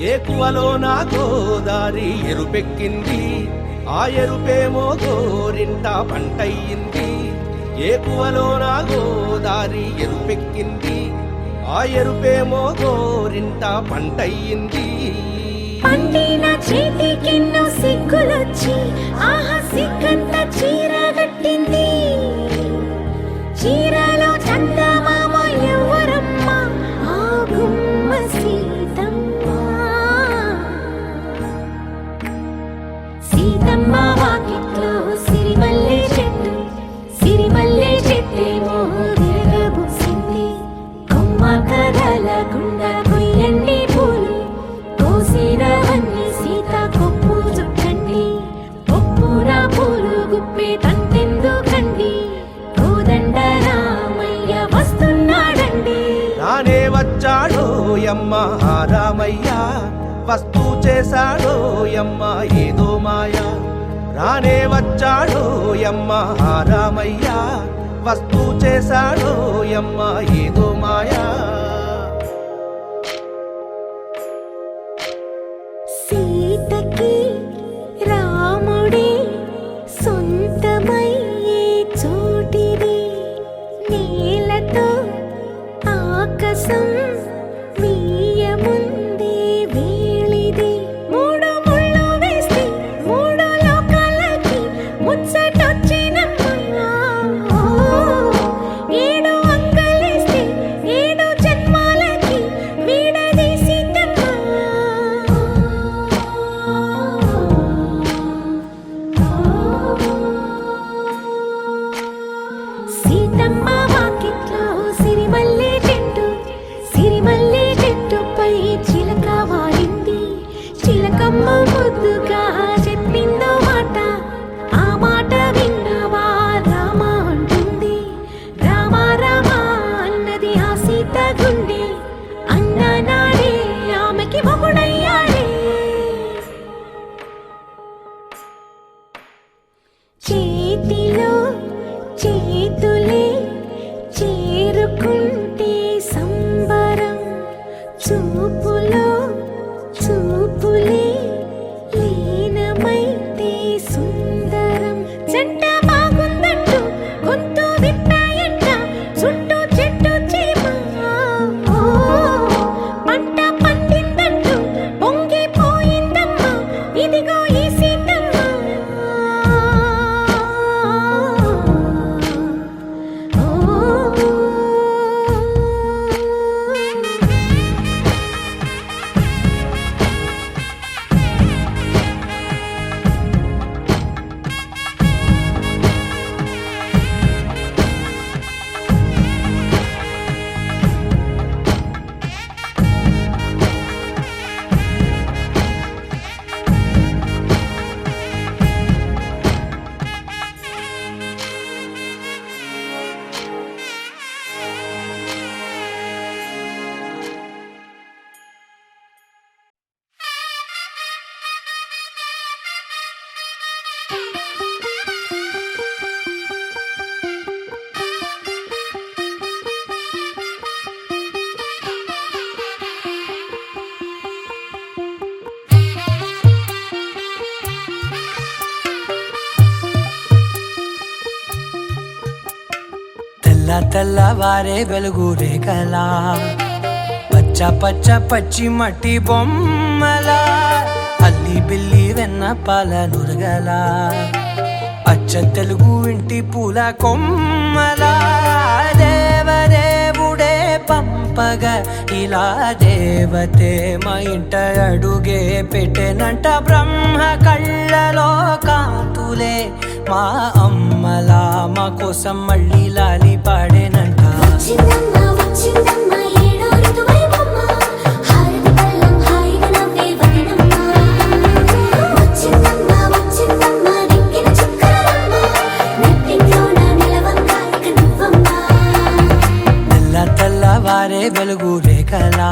ఏకువలో నా గోదారి ఎరుపెక్కింది, ఆ ఎరుపేమో గోరింట పంటయ్యింది. ఏకువలో నా గోదారి ఎరుపెక్కింది, ఆ ఎరుపేమో గోరింట పంటయ్యింది. పండిన చేతికెన్నో సిగ్గులొచ్చి ఆహా సిగ్గంత చీర కట్టింది. చీరలో చందమామ ఎవరమ్మ, ఆ గుమ్మ సీతమ్మ. సీతమ్మ వాకిట్లో సిరిమల్లె చెట్టు, సిరిమల్లె చెట్టేమో విరగబూసింది. కొమ్మ కదలకుండా కొయ్యండి పూలు, కోసినవన్నీ సీత కొప్పు చుట్టండి. కొప్పున పూలు గుప్పే తంతెందుకండి, కోదండ రామయ్య వస్తున్నాడండి. రానే వచ్చాడో యమ్మ ఆ రామయ్య, వస్తూ చేశాడో యమ్మ ఏదో మాయా. రానే వచ్చాడో యమ్మ ఆ రామయ్య, వస్తూ చేశాడో యమ్మ ఏదో మాయా. సీతకి రాముడే సొంతమయ్యే చోటిది, నేలతో ఆకాశం మీయముందే వేళిది. మూడు ముళ్ళు వేస్తే మూడు లోకాలకి ముచ్చటొచ్చినమ్మా. ఏడు అంగలేస్తే ఏడు జన్మాలకి వీడదీసిద్దమ్మా. సీతమ్మ వాకిట్లో సిరిమల్లె చెట్టు, సిరిమల్లె చెట్టుపై చిలక వాలింది. చిలకమ్మ ముద్దుగా చెప్పిందో మాట, ఆ మాట విన్నవా రామ అంటుంది. రామ రామ అన్నది ఆ సీత గుండె, అన్ననాడే ఆమెకి మొగుడయ్యాడే. చేతిలో చేతులే చేరుకుంటే సంబరం, చూపులో చూపులే లీనమైతే సుందరం. జంట బాగుందంటూ గొంతు విప్పాయంట చుట్టూ చెట్టు చీమ. పంట పండిందంటూ పొంగిపోయిందమ్మా, ఇదిగో ఈ సీతమ్మ. తెల్లవారే వెలుగు రేఖలా, పచ్చ పచ్చ పచ్చి మట్టి బొమ్మలా, అల్లి బిల్లి వెన్న పాల నురగలా, అచ్చ తెలుగు ఇంటి పూల కొమ్మలా. దేవదేవుడే పంపగా ఇలా దేవతే మా ఇంట అడుగే పెట్టెనంట. బ్రహ్మ కళ్ళలో కాంతులే మా అమ్మలా, మా కోసం మళ్ళీ లాలి పాడేనంట. తెల్లవారే వెలుగు రేఖలా,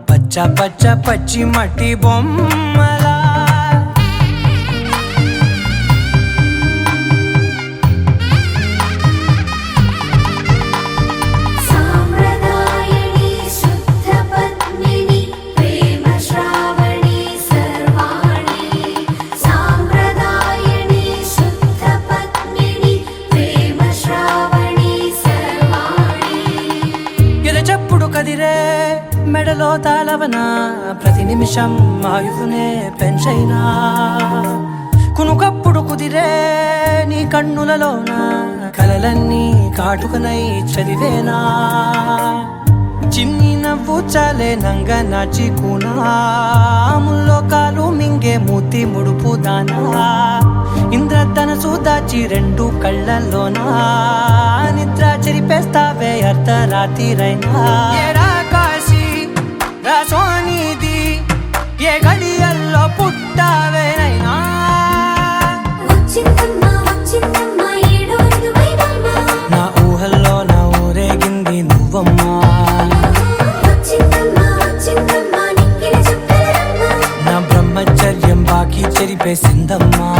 పచ్చ పచ్చ పచ్చి మట్టి బొమ్మలా. సాంప్రదాయని శుద్ధ పద్మిని ప్రేమ కలలో తాళవన ప్రతి నిమిషం ఆయువునే పెంచైనా కునుకప్పుడు కుదిరే నీ కన్నులలోన కలలన్నీ కాటుకనై చదివేనా చిన్ని నవ్వు చాలే నంగ నాచి కూనాముల్లో కాలు మింగే మూతి ముడుపు దానా ఇంద్రధనసు దాచి రెండు కళ్ళల్లోనా నిద్ర చెరిపేస్తావే అర్ధరాత్రిరైనా ఏరా కాశీ రా సోనిది ఏ గడియల్లో పుట్టావేనైనా నా ఊహల్లో నా ఊరేగింది నువ్వమ్మా నా బ్రహ్మచర్యం బాకీ చెరిపేసిందమ్మా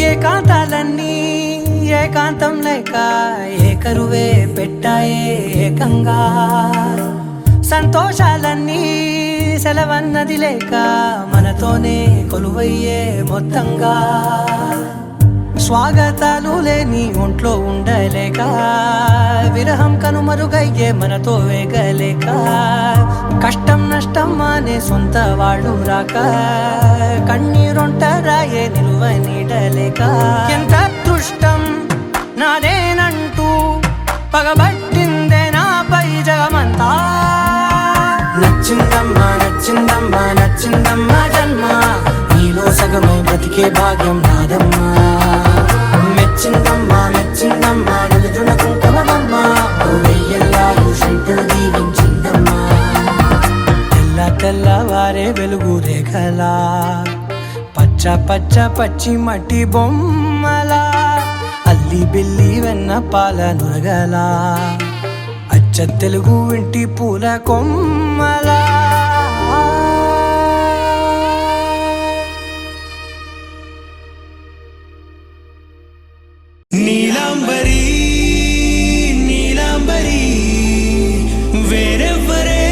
ఏకాంతాలన్నీ ఏకాంతం లేక ఏకరువే పెట్టాయే ఏకంగా సంతోషాలన్నీ సెలవన్నది లేక మనతోనే కొలువయ్యే మొత్తంగా స్వాగతాలు లేని ఒంట్లో ఉండలేక విరహం కనుమరుగయ్యే మనతో వేగలేక కష్టం నష్టం అనే సొంత వాడు రాక కన్నీరొంటరాయే నిలువ నీడలేక ఎంత అదృష్టం నాదేనంటూ పగబట్టిందే నాపై జగమంతా నచ్చిందమ్మా నచ్చిందమ్మా నచ్చిందమ్మా జన్మ నీలో సగమై బ్రతికే భాగ్యం నాదమ్మా మెచ్చిందమ్మా మెచ్చిందమ్మా నిలుదున కుంకుమమ్మా వెయ్యల్లాలు శంకరు దీవించిందమ్మా తెల్ల తెల్లవారే వెలుగు రేఖలా పచ్చ పచ్చ పచ్చి మట్టి బొమ్మలా అల్లి బిల్లి వెన్న పాల నురగలా అచ్చ తెలుగు ఇంటి పూల కొమ్మలా నీలాంబరి నీలాంబరి వేరెవ్వరే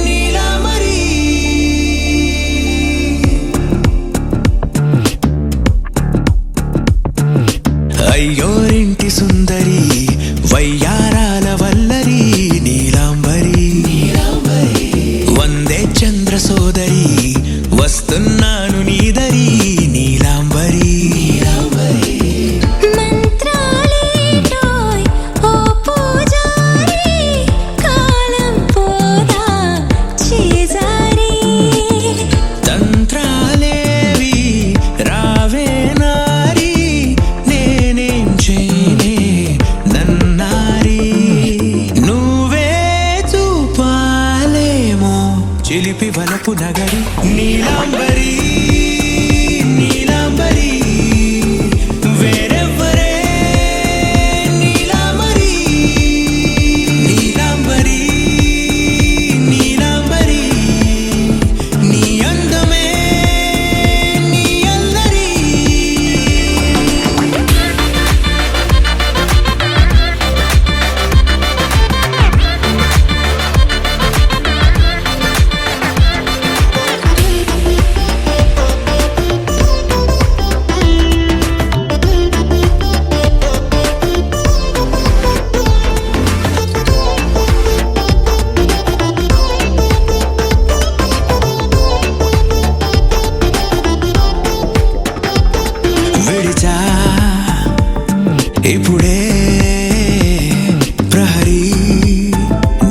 నీలాంబరి అయ్యోరింటి సుందరి వయ్యారాల వల్లరి నీలాంబరి వందే చంద్ర సోదరి వస్తున్నాను నీదరి నీలాంబరి చిలిపి వలపు నగరి నీలాంబరి నీలాంబరి వేరెవ్వరే నీలాంబరి నీలాంబరి నీలాంబరి నీ అందమే నీ అల్లరి ఇప్పుడే ప్రహరీ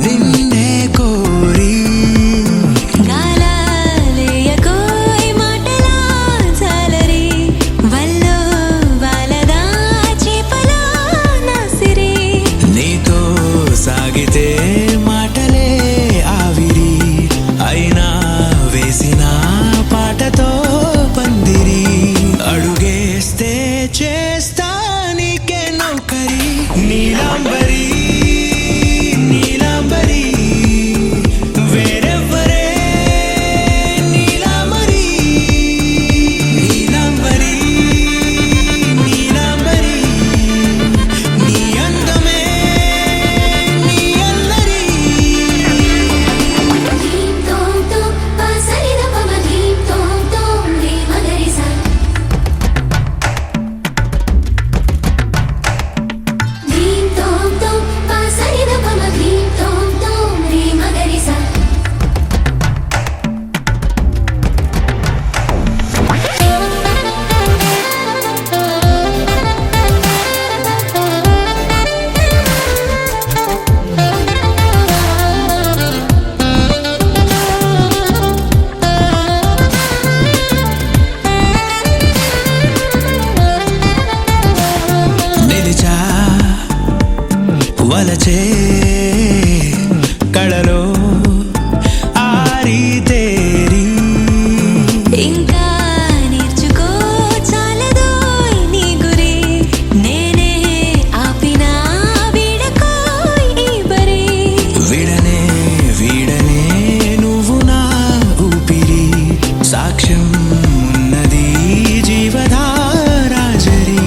నిన్నే కోరి గాలాలేయకోయ్ మాటలా జాలరి వల్లో వాలదా చేపలా నాసిరి నీతో సాగితే మాటలే ఆవిరి అయినా వేసిన పాటతో పందిరి అడుగేస్తే చేస్తా నీలాంబరి నీలాంబరి వేరెవ్వరే నీలాంబరి నీలాంబరి నీలాంబరి నీ అందమే నీ అల్లరి వలచే కళలో ఆరితేరి ఇంకా నేర్చుకో చాలదోయ్ నీ గురి నేనే ఆపినా వీడకోయ్ ఈ బరి విడనే వీడనే నువ్వు నా ఊపిరి సాక్ష్యం ఉన్నది జీవధారాజరి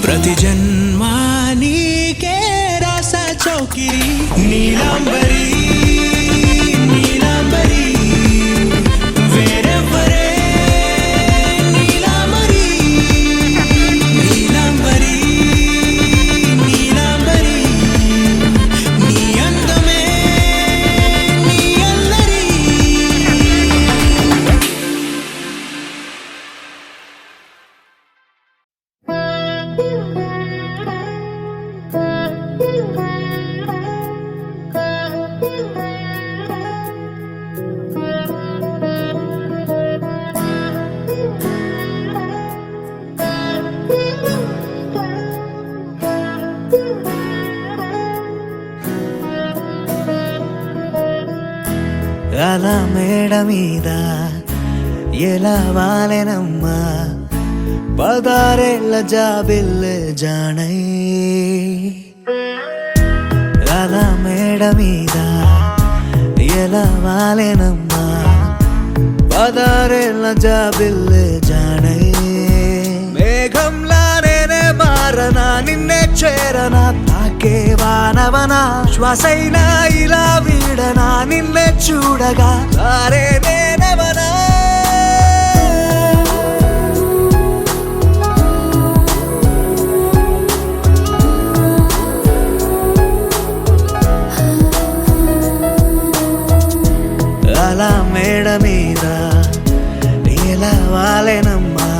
ప్రతి జన్మా నీకే రాస చౌకిరి నీలాంబరి నీలాంబరి వేరెవ్వరే నీలాంబరి నీలాంబరి నీలాంబరి నీ అందమే నీ అల్లరి అలా మేడ మీద ఎలా వాలెనమ్మా పదారేళ్ళ జాబిల్లె జానై అలా మేడ మీద ఎలా వాలెనమ్మా పదారేళ్ళ జాబిల్లె జానై మేఘంలా నేనే మారనా నిన్నే చేరనా తాకే వానవనా శ్వాసైనా ఇలా వీడనా నిన్నే చూడగా సారే నేనవనా అలా మేడ మీద ఎలా వాలెనమ్మా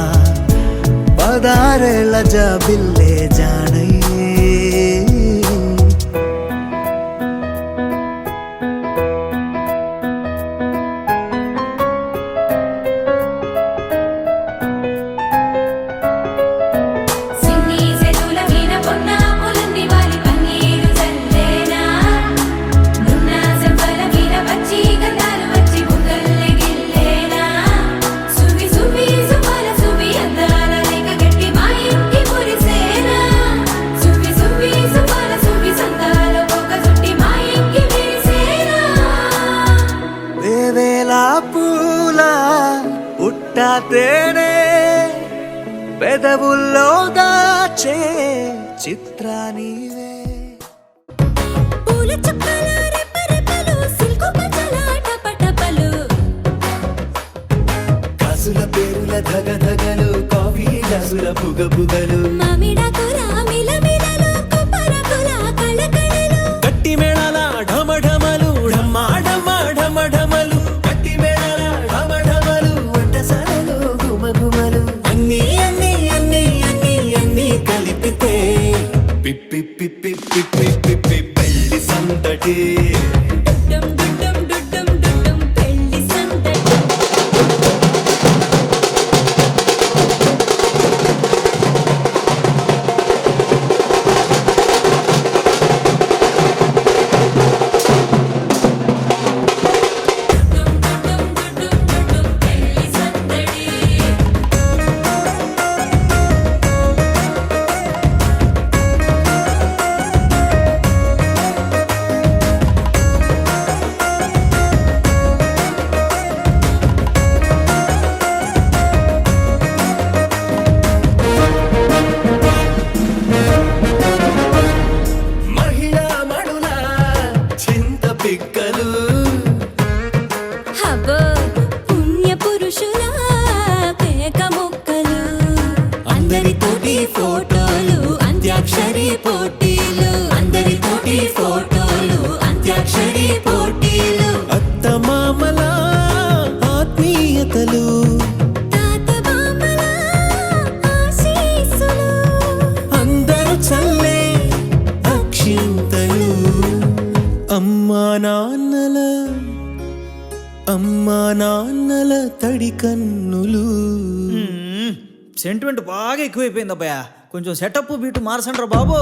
పదారేళ్ళ జాబిల్లే జానై సిన్ని సెతుల మీన పొన్నాపులన్ని వాలి పన్నీరు చల్లేనా నున్న సెంపల మీన పచ్చి గంధాలు వచ్చి బుగ్గల్లె గిల్లేనా సువి సువి సుమల సువి అందాల రేఖ గట్టి మా ఇంటి మురిసేనా సువి సువి సుమల సువి సందాల పొగ చుట్టి మా ఇంటి విరిసేనా వేవేల పూల పుట్టాతేనే పెదవుల్లో దాచే చిత్రా నీవే పూల చుక్కల రెపరెపలు సిల్కు పచ్చల టపటపలు కాసుల పేరుల ధగధగలు కాఫీ గ్లాసుల పుగపుగలు మామిడాకుల మిలమిలలు కొప్పరకుల కళకళలు గట్టి మేళాల ఢమఢమలు ఢమ్మా ఢమ్మా ఢమఢమలు గట్టి మేళాల ఢమఢమలు వంట సరలు గుమగుమలు అన్నీ అన్నీ అన్నీ అన్నీ అన్నీ కలిపితే పిప్పి పిప్పి పిప్పి పిప్పి పెళ్లి సందడి డుడ్డం డుడ్డం డుడ్డం డుడ్డం పెళ్లి సందడి పెళ్లి సందడి మహిళా మడుల చింత పిక్కలు హబ్బో పుణ్య పురుషుల పేక ముక్కలు అందరితోటి ఫోటోలు అంత్యాక్షరి పోటీలు అందరితోటి ఫోటోలు అంత్యాక్షరి పోటీలు అత్త మామల ఆత్మీయతలు తాత బామ్మల ఆశీస్సులు అందరూ చల్లే అక్షింతలు అమ్మా నాన్నల తడి కన్నులు. సెంటిమెంట్ బాగా ఎక్కువైపోయింది అబ్బాయా, కొంచెం సెటప్ బీటు మార్చండ్రా బాబు.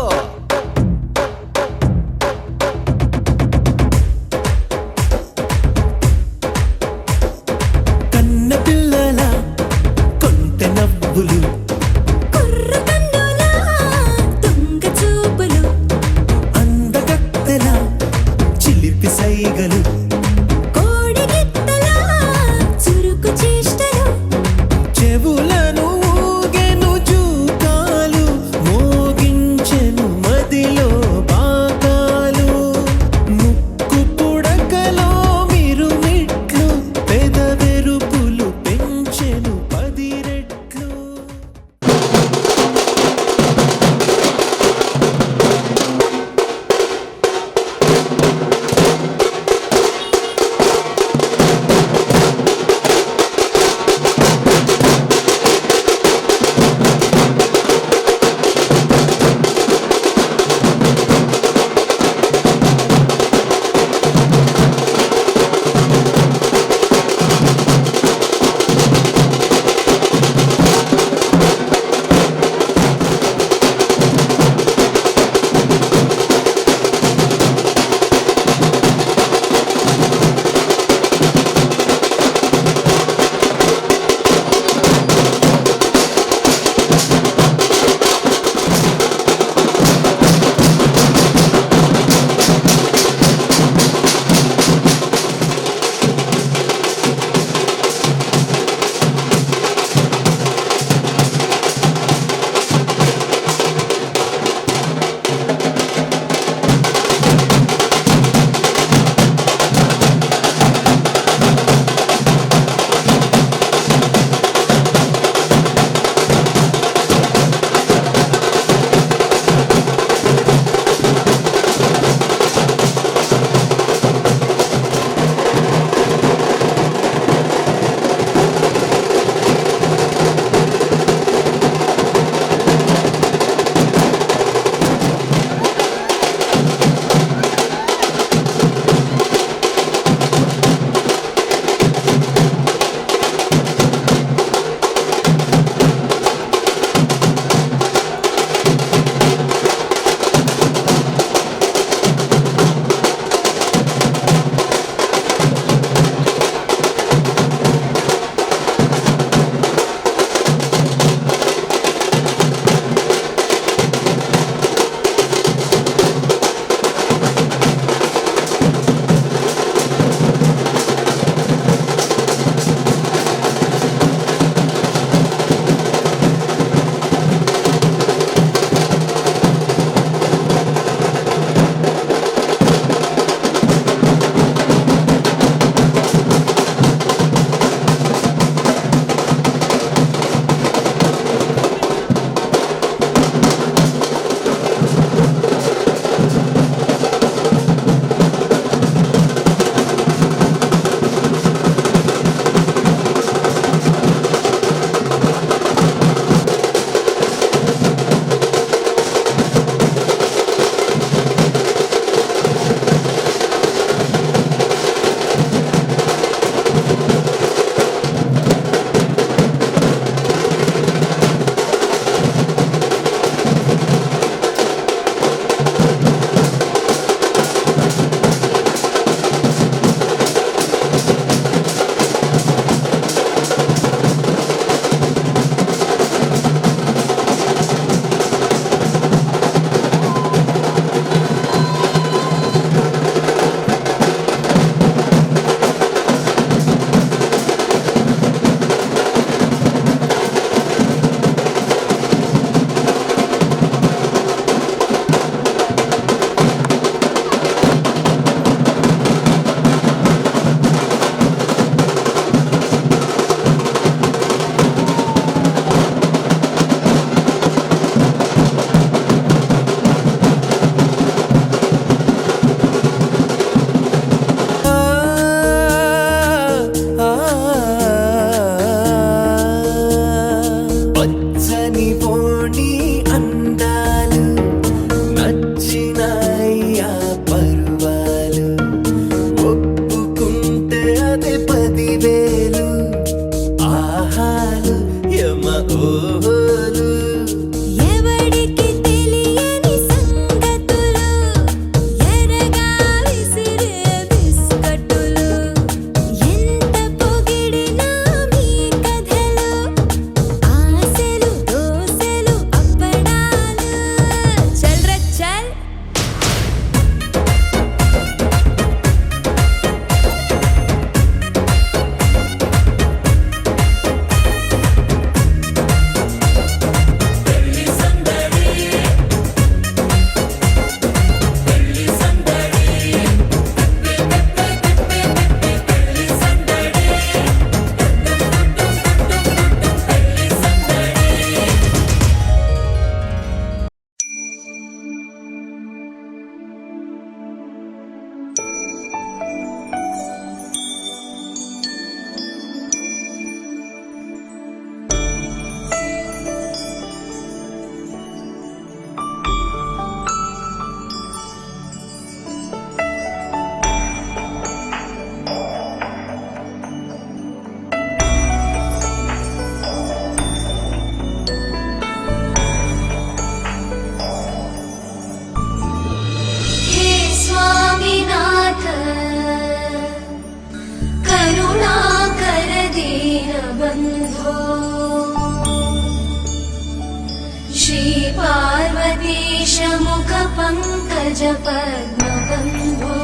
केशमुख पङ्कज पद्मबन्धो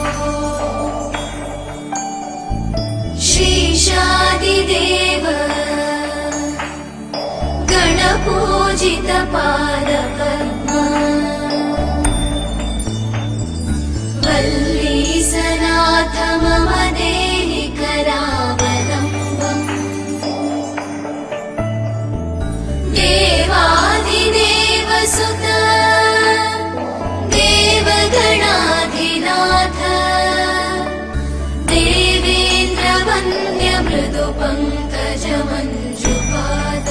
श्रीशादिदेव गणपूजित पादपद्मा वल्लीसनाथ मम देहि करावलम्बम् देवादिदेव सुत देवगणाधिनाथ देवेन्द्र वन्द्य मृदु पङ्कज मञ्जुपाद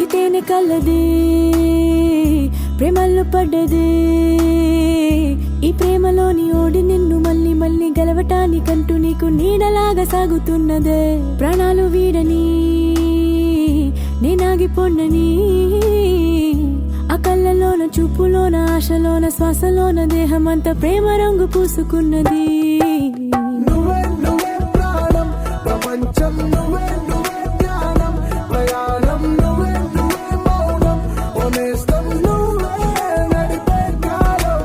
ఇతేనే కలది ప్రేమల్లో పడ్డది ఈ ప్రేమలోని ఓడి నిన్ను మళ్ళీ మళ్ళీ గెలవటానికంటూ నీకు నీడలాగా సాగుతున్నదే ప్రాణాలు వీడని నేనాగిపోండని ఆ కళ్ళలోన చూపులోన ఆశలోన శ్వాసలోన దేహమంతా ప్రేమ రంగు పూసుకున్నది నువ్వే నువ్వే ప్రాణం ప్రపంచం నువ్వే నువ్వే ధ్యానం ప్రయాణం నువ్వే నువ్వే మౌనం ఓనేస్తం నువ్వే నడిపే కాలం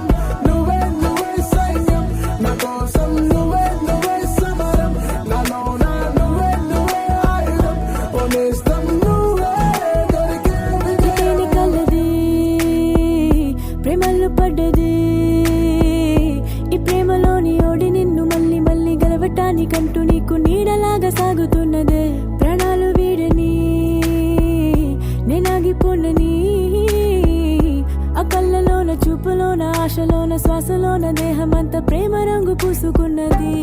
నువ్వే నువ్వే సైన్యం నా కోసం నువ్వే నువ్వే సమరం నాలోన నువ్వే నువ్వే ఆయుధం ఓనేస్తం నువ్వే దొరికే ఇతేనే కలది ప్రేమల్లో పడ్డది ఈ ప్రేమలోని ఓడి నిన్ను మళ్ళీ మళ్ళీ గెలవటానికంటూ నీకు నీడలాగా సాగుతున్నదే ప్రాణాలు వీడని నేనాగిపోండని ఆ కళ్ళలోన చూపులోన ఆశలోన శ్వాసలోన దేహమంతా ప్రేమ రంగు పూసుకున్నది